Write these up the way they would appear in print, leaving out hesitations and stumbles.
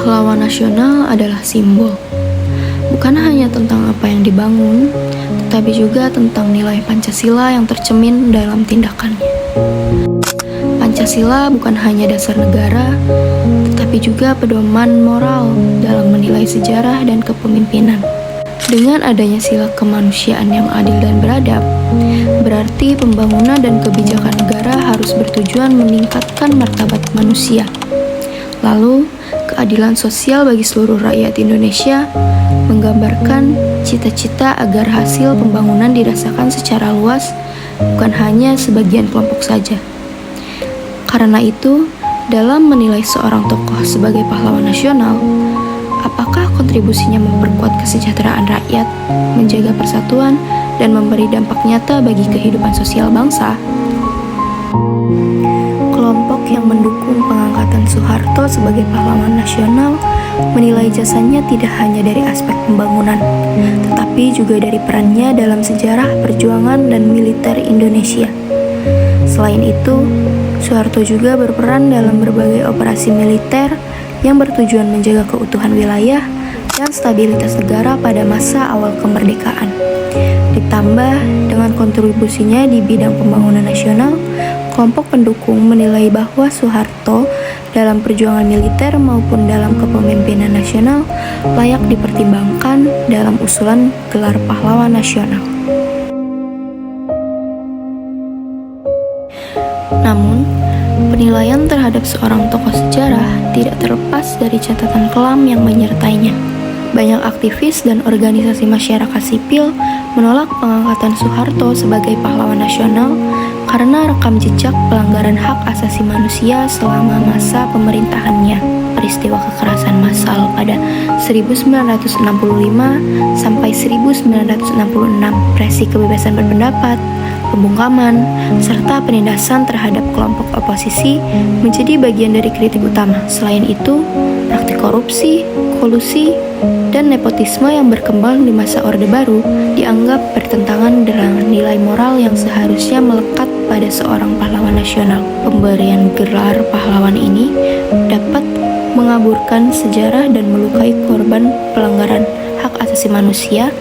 Pahlawan nasional adalah simbol, bukan hanya tentang apa yang dibangun, tetapi juga tentang nilai Pancasila yang tercermin dalam tindakannya. Pancasila bukan hanya dasar negara, tetapi juga pedoman moral dalam menilai sejarah dan kepemimpinan. Dengan adanya sila kemanusiaan yang adil dan beradab, berarti pembangunan dan kebijakan negara harus bertujuan meningkatkan martabat manusia. Lalu, keadilan sosial bagi seluruh rakyat Indonesia menggambarkan cita-cita agar hasil pembangunan dirasakan secara luas, bukan hanya sebagian kelompok saja. Karena itu, dalam menilai seorang tokoh sebagai pahlawan nasional, apakah kontribusinya memperkuat kesejahteraan rakyat, menjaga persatuan, dan memberi dampak nyata bagi kehidupan sosial bangsa? Kelompok yang mendukung pengangkatan Soeharto sebagai pahlawan nasional menilai jasanya tidak hanya dari aspek pembangunan, tetapi juga dari perannya dalam sejarah perjuangan dan militer Indonesia. Selain itu, Soeharto juga berperan dalam berbagai operasi militer yang bertujuan menjaga keutuhan wilayah dan stabilitas negara pada masa awal kemerdekaan. Ditambah dengan kontribusinya di bidang pembangunan nasional, kelompok pendukung menilai bahwa Soeharto dalam perjuangan militer maupun dalam kepemimpinan nasional layak dipertimbangkan dalam usulan gelar pahlawan nasional. Namun, penilaian terhadap seorang tokoh sejarah tidak terlepas dari catatan kelam yang menyertainya. Banyak aktivis dan organisasi masyarakat sipil menolak pengangkatan Soeharto sebagai pahlawan nasional karena rekam jejak pelanggaran hak asasi manusia selama masa pemerintahannya. Peristiwa kekerasan massal pada 1965 sampai 1966, represi kebebasan berpendapat, pembungkaman, serta penindasan terhadap kelompok oposisi menjadi bagian dari kritik utama. Selain itu, praktik korupsi, kolusi, dan nepotisme yang berkembang di masa Orde Baru dianggap bertentangan dengan nilai moral yang seharusnya melekat pada seorang pahlawan nasional. Pemberian gelar pahlawan ini dapat mengaburkan sejarah dan melukai korban pelanggaran hak asasi manusia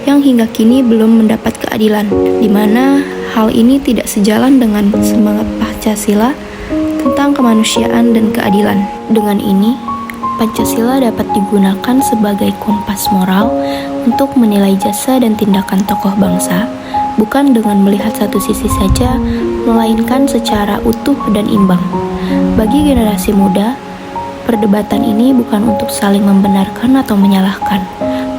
yang hingga kini belum mendapat keadilan, di mana hal ini tidak sejalan dengan semangat Pancasila tentang kemanusiaan dan keadilan. Dengan ini, Pancasila dapat digunakan sebagai kompas moral untuk menilai jasa dan tindakan tokoh bangsa, bukan dengan melihat satu sisi saja, melainkan secara utuh dan imbang. Bagi generasi muda, perdebatan ini bukan untuk saling membenarkan atau menyalahkan,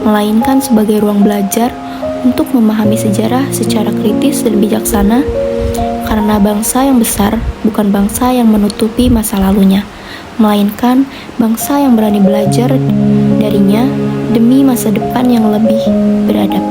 melainkan sebagai ruang belajar untuk memahami sejarah secara kritis dan bijaksana, karena bangsa yang besar bukan bangsa yang menutupi masa lalunya, melainkan bangsa yang berani belajar darinya demi masa depan yang lebih beradab.